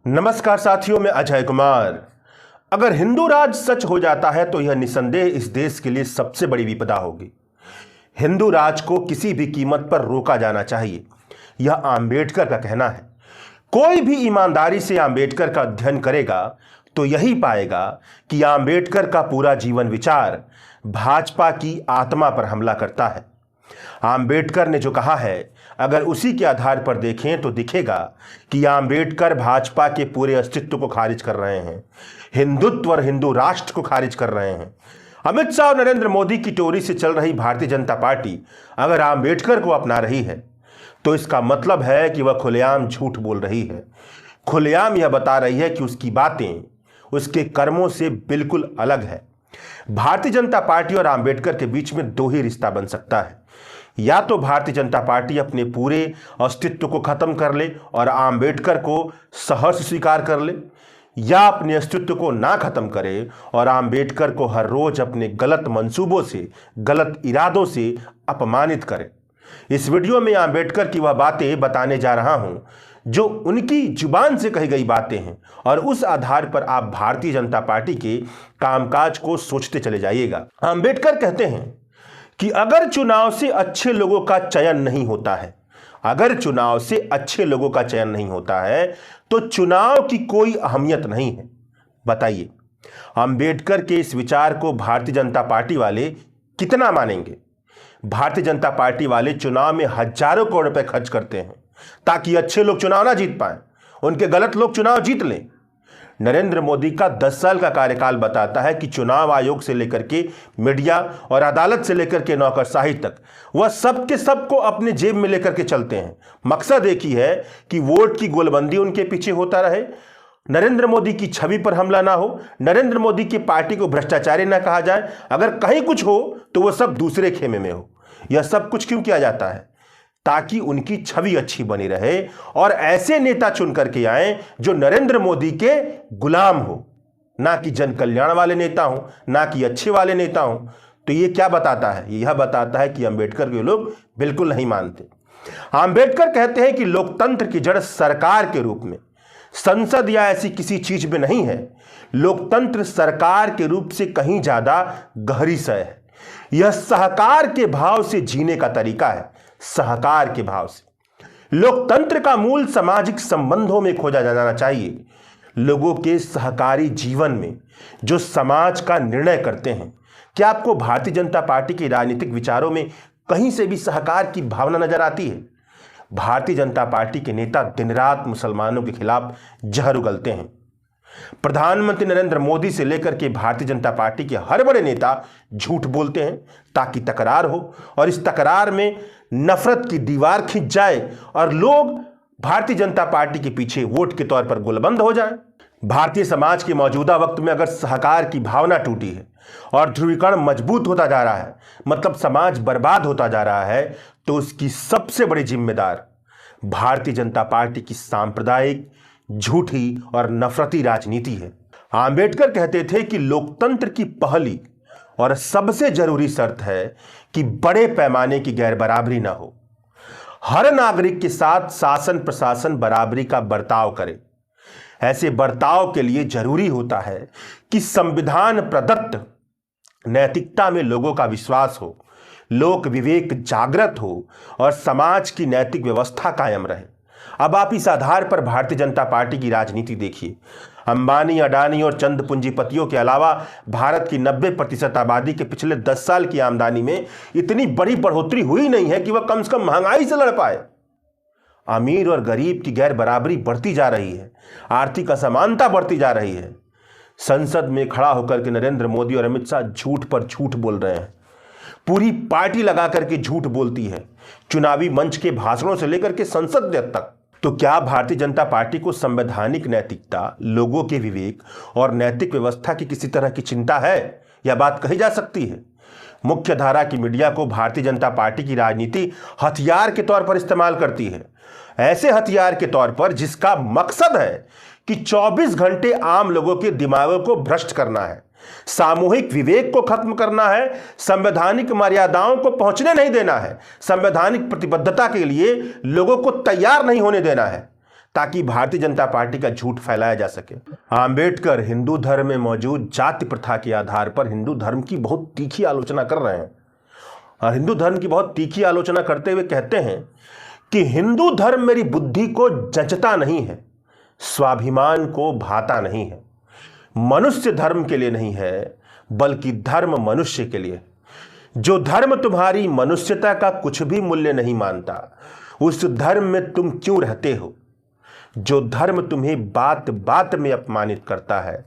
नमस्कार साथियों, मैं अजय कुमार। अगर हिंदू राज सच हो जाता है तो यह निसंदेह इस देश के लिए सबसे बड़ी विपदा होगी। हिंदू राज को किसी भी कीमत पर रोका जाना चाहिए, यह आंबेडकर का कहना है। कोई भी ईमानदारी से आंबेडकर का अध्ययन करेगा तो यही पाएगा कि आंबेडकर का पूरा जीवन विचार भाजपा की आत्मा पर हमला करता है। आंबेडकर ने जो कहा है, अगर उसी के आधार पर देखें तो दिखेगा कि आंबेडकर भाजपा के पूरे अस्तित्व को खारिज कर रहे हैं, हिंदुत्व और हिंदू राष्ट्र को खारिज कर रहे हैं। अमित शाह और नरेंद्र मोदी की टोरी से चल रही भारतीय जनता पार्टी अगर आंबेडकर को अपना रही है तो इसका मतलब है कि वह खुलेआम झूठ बोल रही है। खुलेआम यह बता रही है कि उसकी बातें उसके कर्मों से बिल्कुल अलग है। भारतीय जनता पार्टी और आंबेडकर के बीच में दो ही रिश्ता बन सकता है। या तो भारतीय जनता पार्टी अपने पूरे अस्तित्व को खत्म कर ले और आंबेडकर को सहर्ष स्वीकार कर ले, या अपने अस्तित्व को ना खत्म करे और आंबेडकर को हर रोज अपने गलत मंसूबों से, गलत इरादों से अपमानित करे। इस वीडियो में आंबेडकर की वह बातें बताने जा रहा हूं जो उनकी जुबान से कही गई बातें हैं, और उस आधार पर आप भारतीय जनता पार्टी के कामकाज को सोचते चले जाइएगा। आंबेडकर कहते हैं कि अगर चुनाव से अच्छे लोगों का चयन नहीं होता है, अगर चुनाव से अच्छे लोगों का चयन नहीं होता है तो चुनाव की कोई अहमियत नहीं है। बताइए, अंबेडकर के इस विचार को भारतीय जनता पार्टी वाले कितना मानेंगे? भारतीय जनता पार्टी वाले चुनाव में हजारों करोड़ रुपए खर्च करते हैं ताकि अच्छे लोग चुनाव ना जीत पाए, उनके गलत लोग चुनाव जीत लें। नरेंद्र मोदी का 10 साल का कार्यकाल बताता है कि चुनाव आयोग से लेकर के मीडिया और अदालत से लेकर के नौकरशाही तक वह सब के सब को अपने जेब में लेकर के चलते हैं। मकसद एक ही है कि वोट की गोलबंदी उनके पीछे होता रहे, नरेंद्र मोदी की छवि पर हमला ना हो, नरेंद्र मोदी की पार्टी को भ्रष्टाचारी ना कहा जाए, अगर कहीं कुछ हो तो वह सब दूसरे खेमे में हो। यह सब कुछ क्यों किया जाता है? ताकि उनकी छवि अच्छी बनी रहे और ऐसे नेता चुन करके आए जो नरेंद्र मोदी के गुलाम हो, ना कि जन कल्याण वाले नेता हो, ना कि अच्छे वाले नेता हो। तो ये क्या बताता है? यह बताता है कि अंबेडकर के लोग बिल्कुल नहीं मानते। अंबेडकर कहते हैं कि लोकतंत्र की जड़ सरकार के रूप में, संसद या ऐसी किसी चीज में नहीं है। लोकतंत्र सरकार के रूप से कहीं ज्यादा गहरी सय है। यह सहकार के भाव से जीने का तरीका है, सहकार के भाव से। लोकतंत्र का मूल सामाजिक संबंधों में खोजा जाना चाहिए, लोगों के सहकारी जीवन में जो समाज का निर्णय करते हैं। क्या आपको भारतीय जनता पार्टी के राजनीतिक विचारों में कहीं से भी सहकार की भावना नजर आती है? भारतीय जनता पार्टी के नेता दिन रात मुसलमानों के खिलाफ जहर उगलते हैं। प्रधानमंत्री नरेंद्र मोदी से लेकर के भारतीय जनता पार्टी के हर बड़े नेता झूठ बोलते हैं ताकि तकरार हो, और इस तकरार में नफरत की दीवार खिंच जाए और लोग भारतीय जनता पार्टी के पीछे वोट के तौर पर गोलबंद हो जाएं। भारतीय समाज के मौजूदा वक्त में अगर सहकार की भावना टूटी है और ध्रुवीकरण मजबूत होता जा रहा है, मतलब समाज बर्बाद होता जा रहा है, तो उसकी सबसे बड़ी जिम्मेदार भारतीय जनता पार्टी की सांप्रदायिक, झूठी और नफरती राजनीति है। आंबेडकर कहते थे कि लोकतंत्र की पहली और सबसे जरूरी शर्त है कि बड़े पैमाने की गैरबराबरी ना हो। हर नागरिक के साथ शासन प्रशासन बराबरी का बर्ताव करे। ऐसे बर्ताव के लिए जरूरी होता है कि संविधान प्रदत्त नैतिकता में लोगों का विश्वास हो, लोक विवेक जागृत हो और समाज की नैतिक व्यवस्था कायम रहे। अब आप इस आधार पर भारतीय जनता पार्टी की राजनीति देखिए। अंबानी, अडानी और चंद पूंजीपतियों के अलावा भारत की 90% आबादी के पिछले 10 साल की आमदनी में इतनी बड़ी बढ़ोतरी हुई नहीं है कि वह कम से कम महंगाई से लड़ पाए। अमीर और गरीब की गैर बराबरी बढ़ती जा रही है, आर्थिक असमानता बढ़ती जा रही है। संसद में खड़ा होकर के नरेंद्र मोदी और अमित शाह झूठ पर झूठ बोल रहे हैं। पूरी पार्टी लगा करके झूठ बोलती है, चुनावी मंच के भाषणों से लेकर के संसद तक। तो क्या भारतीय जनता पार्टी को संवैधानिक नैतिकता, लोगों के विवेक और नैतिक व्यवस्था की किसी तरह की चिंता है? यह बात कही जा सकती है। मुख्य धारा की मीडिया को भारतीय जनता पार्टी की राजनीति हथियार के तौर पर इस्तेमाल करती है, ऐसे हथियार के तौर पर जिसका मकसद है कि 24 घंटे आम लोगों के दिमागों को भ्रष्ट करना है, सामूहिक विवेक को खत्म करना है, संवैधानिक मर्यादाओं को पहुंचने नहीं देना है, संवैधानिक प्रतिबद्धता के लिए लोगों को तैयार नहीं होने देना है, ताकि भारतीय जनता पार्टी का झूठ फैलाया जा सके। आंबेडकर हिंदू धर्म में मौजूद जाति प्रथा के आधार पर हिंदू धर्म की बहुत तीखी आलोचना कर रहे हैं और हिंदू धर्म की बहुत तीखी आलोचना करते हुए कहते हैं कि हिंदू धर्म मेरी बुद्धि को जचता नहीं है, स्वाभिमान को भाता नहीं है, मनुष्य धर्म के लिए नहीं है बल्कि धर्म मनुष्य के लिए। जो धर्म तुम्हारी मनुष्यता का कुछ भी मूल्य नहीं मानता, उस धर्म में तुम क्यों रहते हो? जो धर्म तुम्हें बात बात में अपमानित करता है,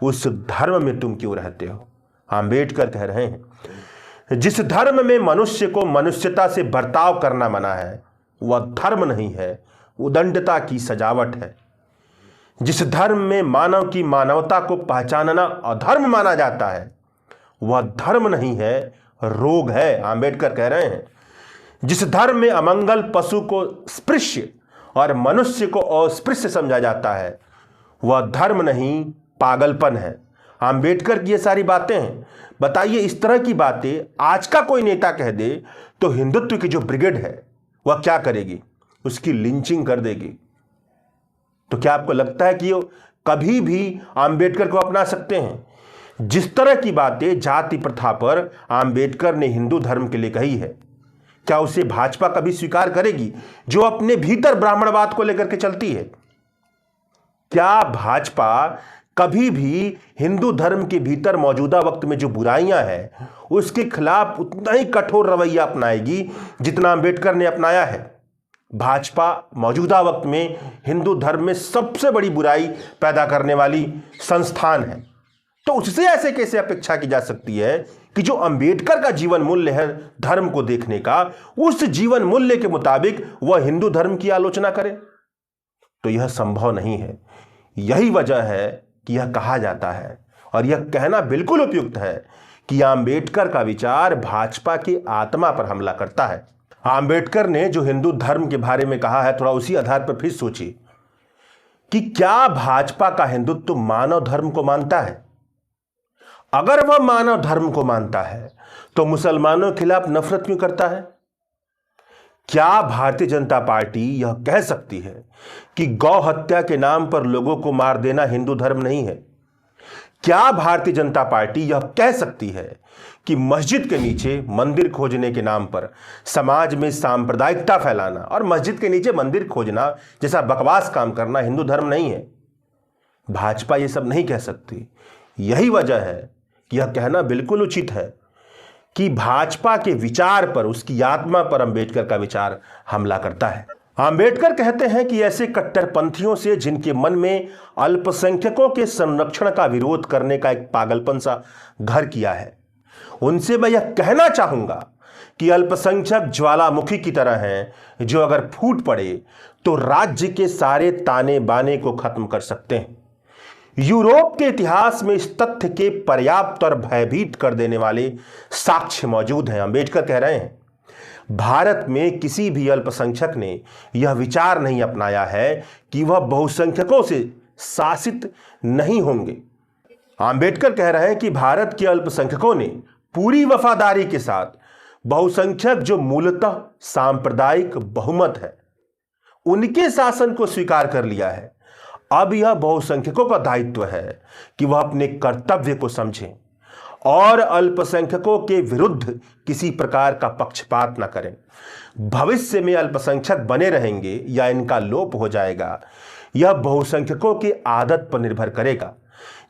उस धर्म में तुम क्यों रहते हो? आंबेडकर कह रहे हैं जिस धर्म में मनुष्य को मनुष्यता से बर्ताव करना मना है वह धर्म नहीं है, उदंडता की सजावट है। जिस धर्म में मानव की मानवता को पहचानना अधर्म माना जाता है वह धर्म नहीं है, रोग है। आंबेडकर कह रहे हैं जिस धर्म में अमंगल पशु को स्पृश्य और मनुष्य को अस्पृश्य समझा जाता है वह धर्म नहीं, पागलपन है। आंबेडकर की ये सारी बातें हैं। बताइए, इस तरह की बातें आज का कोई नेता कह दे तो हिंदुत्व की जो ब्रिगेड है वह क्या करेगी? उसकी लिंचिंग कर देगी। तो क्या आपको लगता है कि कभी भी आंबेडकर को अपना सकते हैं? जिस तरह की बातें जाति प्रथा पर आंबेडकर ने हिंदू धर्म के लिए कही है, क्या उसे भाजपा कभी स्वीकार करेगी जो अपने भीतर ब्राह्मणवाद को लेकर के चलती है? क्या भाजपा कभी भी हिंदू धर्म के भीतर मौजूदा वक्त में जो बुराइयां हैं उसके खिलाफ उतना ही कठोर रवैया अपनाएगी जितना आंबेडकर ने अपनाया है? भाजपा मौजूदा वक्त में हिंदू धर्म में सबसे बड़ी बुराई पैदा करने वाली संस्थान है, तो उससे ऐसे कैसे अपेक्षा की जा सकती है कि जो अंबेडकर का जीवन मूल्य है धर्म को देखने का, उस जीवन मूल्य के मुताबिक वह हिंदू धर्म की आलोचना करे? तो यह संभव नहीं है। यही वजह है कि यह कहा जाता है और यह कहना बिल्कुल उपयुक्त है कि आंबेडकर का विचार भाजपा की आत्मा पर हमला करता है। आंबेडकर ने जो हिंदू धर्म के बारे में कहा है, थोड़ा उसी आधार पर फिर सोचिए कि क्या भाजपा का हिंदुत्व मानव धर्म को मानता है? अगर वह मानव धर्म को मानता है तो मुसलमानों के खिलाफ नफरत क्यों करता है? क्या भारतीय जनता पार्टी यह कह सकती है कि गौ हत्या के नाम पर लोगों को मार देना हिंदू धर्म नहीं है? क्या भारतीय जनता पार्टी यह कह सकती है कि मस्जिद के नीचे मंदिर खोजने के नाम पर समाज में सांप्रदायिकता फैलाना और मस्जिद के नीचे मंदिर खोजना जैसा बकवास काम करना हिंदू धर्म नहीं है? भाजपा ये सब नहीं कह सकती। यही वजह है कि यह कहना बिल्कुल उचित है कि भाजपा के विचार पर, उसकी आत्मा पर अंबेडकर का विचार हमला करता है। आंबेडकर कहते हैं कि ऐसे कट्टरपंथियों से जिनके मन में अल्पसंख्यकों के संरक्षण का विरोध करने का एक पागलपन सा घर किया है, उनसे मैं यह कहना चाहूंगा कि अल्पसंख्यक ज्वालामुखी की तरह हैं जो अगर फूट पड़े तो राज्य के सारे ताने बाने को खत्म कर सकते हैं। यूरोप के इतिहास में इस तथ्य के पर्याप्त और भयभीत कर देने वाले साक्ष्य मौजूद हैं। अम्बेडकर कह रहे हैं भारत में किसी भी अल्पसंख्यक ने यह विचार नहीं अपनाया है कि वह बहुसंख्यकों से शासित नहीं होंगे। आंबेडकर कह रहे हैं कि भारत के अल्पसंख्यकों ने पूरी वफादारी के साथ बहुसंख्यक जो मूलतः सांप्रदायिक बहुमत है उनके शासन को स्वीकार कर लिया है। अब यह बहुसंख्यकों का दायित्व है कि वह अपने कर्तव्य को समझें और अल्पसंख्यकों के विरुद्ध किसी प्रकार का पक्षपात न करें। भविष्य में अल्पसंख्यक बने रहेंगे या इनका लोप हो जाएगा, यह बहुसंख्यकों की आदत पर निर्भर करेगा।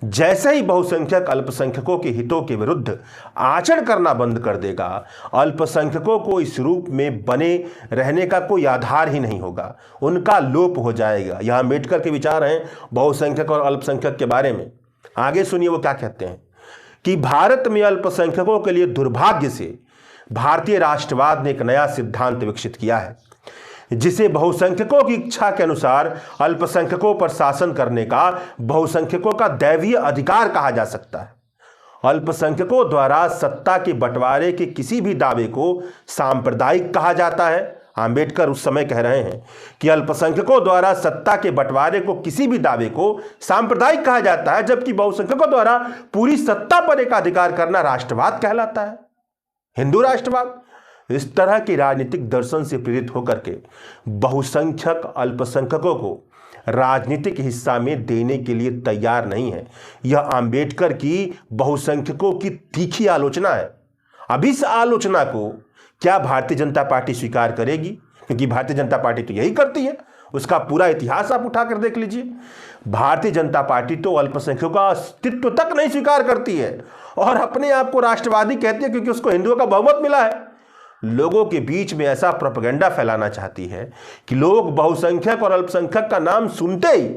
जैसे ही बहुसंख्यक अल्पसंख्यकों के हितों के विरुद्ध आचरण करना बंद कर देगा, अल्पसंख्यकों को इस रूप में बने रहने का कोई आधार ही नहीं होगा, उनका लोप हो जाएगा। यह अम्बेडकर के विचार हैं बहुसंख्यक और अल्पसंख्यक के बारे में। आगे सुनिए वो क्या कहते हैं कि भारत में अल्पसंख्यकों के लिए दुर्भाग्य से भारतीय राष्ट्रवाद ने एक नया सिद्धांत विकसित किया है जिसे बहुसंख्यकों की इच्छा के अनुसार अल्पसंख्यकों पर शासन करने का बहुसंख्यकों का दैवीय अधिकार कहा जा सकता है। अल्पसंख्यकों द्वारा सत्ता के बंटवारे के किसी भी दावे को सांप्रदायिक कहा जाता है। आंबेडकर उस समय कह रहे हैं कि अल्पसंख्यकों द्वारा सत्ता के बंटवारे को किसी भी दावे को सांप्रदायिक कहा जाता है, जबकि बहुसंख्यकों द्वारा पूरी सत्ता पर एक अधिकार करना राष्ट्रवाद कहलाता है, हिंदू राष्ट्रवाद। इस तरह के राजनीतिक दर्शन से प्रेरित होकर के बहुसंख्यक अल्पसंख्यकों को राजनीतिक हिस्सा में देने के लिए तैयार नहीं है। यह अंबेडकर की बहुसंख्यकों की तीखी आलोचना है। अब इस आलोचना को क्या भारतीय जनता पार्टी स्वीकार करेगी? क्योंकि भारतीय जनता पार्टी तो यही करती है। उसका पूरा इतिहास आप उठाकर देख लीजिए। भारतीय जनता पार्टी तो अल्पसंख्यकों का अस्तित्व तक नहीं स्वीकार करती है और अपने आप को राष्ट्रवादी कहती है क्योंकि उसको हिंदुओं का बहुमत मिला है। लोगों के बीच में ऐसा प्रोपेगेंडा फैलाना चाहती है कि लोग बहुसंख्यक और अल्पसंख्यक का नाम सुनते ही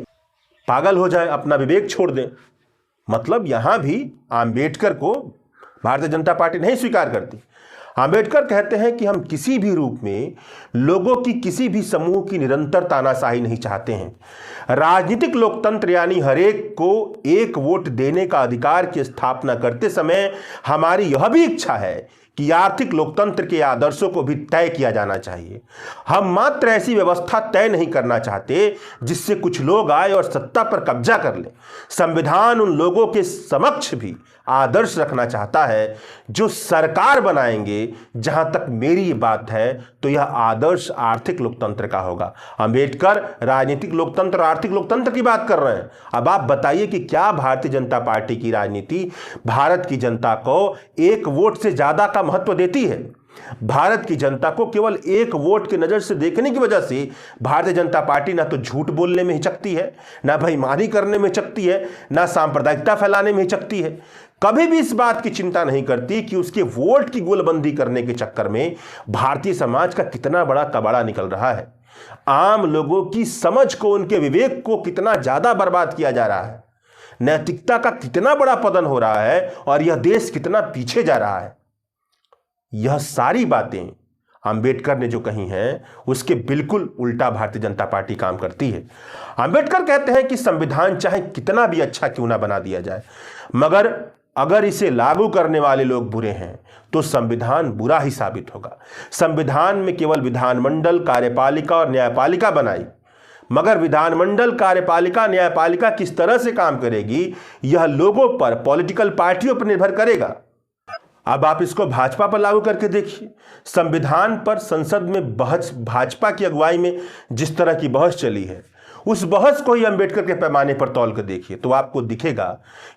पागल हो जाए, अपना विवेक छोड़ दें। मतलब यहां भी अंबेडकर को भारतीय जनता पार्टी नहीं स्वीकार करती। अंबेडकर कहते हैं कि हम किसी भी रूप में लोगों की किसी भी समूह की निरंतर तानाशाही नहीं चाहते हैं। राजनीतिक लोकतंत्र यानी हरेक को एक वोट देने का अधिकार की स्थापना करते समय हमारी यह भी इच्छा है कि आर्थिक लोकतंत्र के आदर्शों को भी तय किया जाना चाहिए। हम मात्र ऐसी व्यवस्था तय नहीं करना चाहते जिससे कुछ लोग आए और सत्ता पर कब्जा कर लें। संविधान उन लोगों के समक्ष भी आदर्श रखना चाहता है जो सरकार बनाएंगे। जहां तक मेरी ये बात है तो यह आदर्श आर्थिक लोकतंत्र का होगा। अंबेडकर राजनीतिक लोकतंत्र और आर्थिक लोकतंत्र की बात कर रहे हैं। अब आप बताइए कि क्या भारतीय जनता पार्टी की राजनीति भारत की जनता को एक वोट से ज्यादा का महत्व देती है? भारत की जनता को केवल एक वोट की नजर से देखने की वजह से भारतीय जनता पार्टी ना तो झूठ बोलने में हिचकती है, ना बेईमानी करने में हिचकती है, ना सांप्रदायिकता फैलाने में हिचकती है। कभी भी इस बात की चिंता नहीं करती कि उसके वोट की गोलबंदी करने के चक्कर में भारतीय समाज का कितना बड़ा कबाड़ा निकल रहा है। आम लोगों की समझ को, उनके विवेक को कितना ज्यादा बर्बाद किया जा रहा है। नैतिकता का कितना बड़ा पतन हो रहा है और यह देश कितना पीछे जा रहा है। यह सारी बातें अंबेडकर ने जो कही हैं उसके बिल्कुल उल्टा भारतीय जनता पार्टी काम करती है। अंबेडकर कहते हैं कि संविधान चाहे कितना भी अच्छा क्यों ना बना दिया जाए, मगर अगर इसे लागू करने वाले लोग बुरे हैं तो संविधान बुरा ही साबित होगा। संविधान में केवल विधानमंडल, कार्यपालिका और न्यायपालिका बनाई, मगर विधानमंडल, कार्यपालिका, न्यायपालिका किस तरह से काम करेगी यह लोगों पर, पॉलिटिकल पार्टियों पर निर्भर करेगा। अब आप इसको भाजपा पर लागू करके देखिए। संविधान पर संसद में बहस, भाजपा की अगुवाई में जिस तरह की बहस चली है, उस बहस को ही अंबेडकर के पैमाने पर तौल कर देखिए तो आपको दिखेगा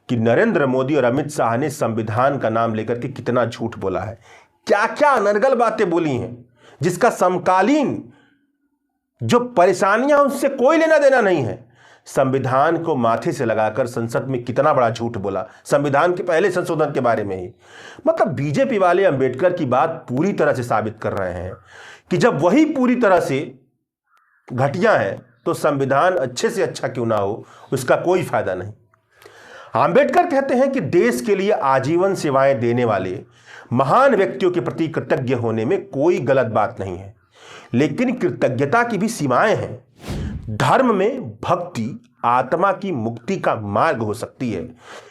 कि नरेंद्र मोदी और अमित शाह ने संविधान का नाम लेकर के कितना झूठ बोला है, क्या क्या अनर्गल बातें बोली हैं, जिसका समकालीन जो परेशानियां उससे कोई लेना देना नहीं है। संविधान को माथे से लगाकर संसद में कितना बड़ा झूठ बोला संविधान के पहले संशोधन के बारे में ही। मतलब बीजेपी वाले अंबेडकर की बात पूरी तरह से साबित कर रहे हैं कि जब वही पूरी तरह से घटिया है तो संविधान अच्छे से अच्छा क्यों ना हो, उसका कोई फायदा नहीं। अंबेडकर कहते हैं कि देश के लिए आजीवन सेवाएं देने वाले महान व्यक्तियों के प्रति कृतज्ञ होने में कोई गलत बात नहीं है, लेकिन कृतज्ञता की भी सीमाएं हैं। धर्म में भक्ति आत्मा की मुक्ति का मार्ग हो सकती है,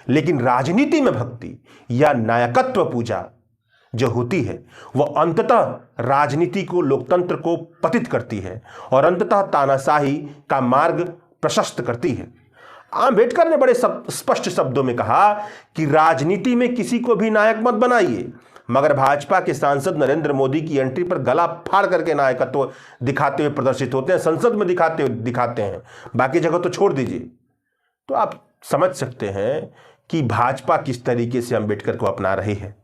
लेकिन राजनीति में भक्ति या नायकत्व पूजा जो होती है वह अंततः राजनीति को, लोकतंत्र को पतित करती है और अंततः तानाशाही का मार्ग प्रशस्त करती है। अंबेडकर ने बड़े स्पष्ट शब्दों में कहा कि राजनीति में किसी को भी नायक मत बनाइए, मगर भाजपा के सांसद नरेंद्र मोदी की एंट्री पर गला फाड़ करके नायकत्व दिखाते हुए प्रदर्शित होते हैं, संसद में दिखाते हैं, बाकी जगह तो छोड़ दीजिए। तो आप समझ सकते हैं कि भाजपा किस तरीके से अंबेडकर को अपना रही है।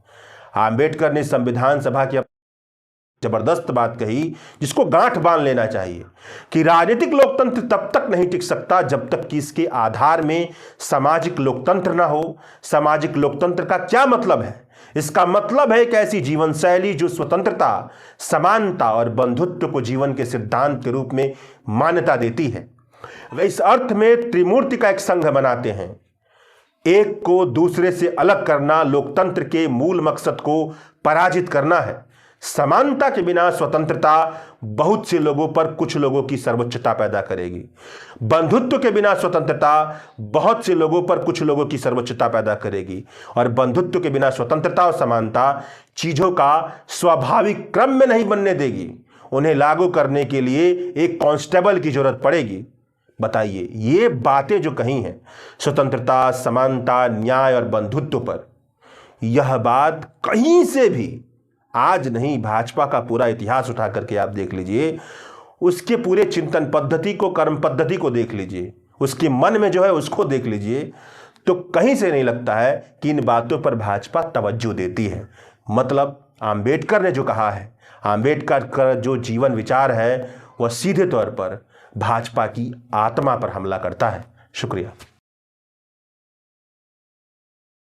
अंबेडकर ने संविधान सभा की जबरदस्त बात कही जिसको गांठ बांध लेना चाहिए कि राजनीतिक लोकतंत्र तब तक नहीं टिक सकता जब तक कि इसके आधार में सामाजिक लोकतंत्र ना हो। सामाजिक लोकतंत्र का क्या मतलब है? इसका मतलब है एक ऐसी जीवन शैली जो स्वतंत्रता, समानता और बंधुत्व को जीवन के सिद्धांत के रूप में मान्यता देती है। वे इस अर्थ में त्रिमूर्ति का एक संघ बनाते हैं। एक को दूसरे से अलग करना लोकतंत्र के मूल मकसद को पराजित करना है। समानता के बिना स्वतंत्रता बहुत से लोगों पर कुछ लोगों की सर्वोच्चता पैदा करेगी। बंधुत्व के बिना स्वतंत्रता बहुत से लोगों पर कुछ लोगों की सर्वोच्चता पैदा करेगी। और बंधुत्व के बिना स्वतंत्रता और समानता चीजों का स्वाभाविक क्रम में नहीं बनने देगी। उन्हें लागू करने के लिए एक कांस्टेबल की जरूरत पड़ेगी। बताइए, ये बातें जो कही हैं स्वतंत्रता, समानता, न्याय और बंधुत्व पर, यह बात कहीं से भी आज नहीं, भाजपा का पूरा इतिहास उठा करके आप देख लीजिए, उसके पूरे चिंतन पद्धति को, कर्म पद्धति को देख लीजिए, उसके मन में जो है उसको देख लीजिए, तो कहीं से नहीं लगता है कि इन बातों पर भाजपा तवज्जो देती है। मतलब आंबेडकर ने जो कहा है, आंबेडकर का जो जीवन विचार है, वह सीधे तौर पर भाजपा की आत्मा पर हमला करता है। शुक्रिया।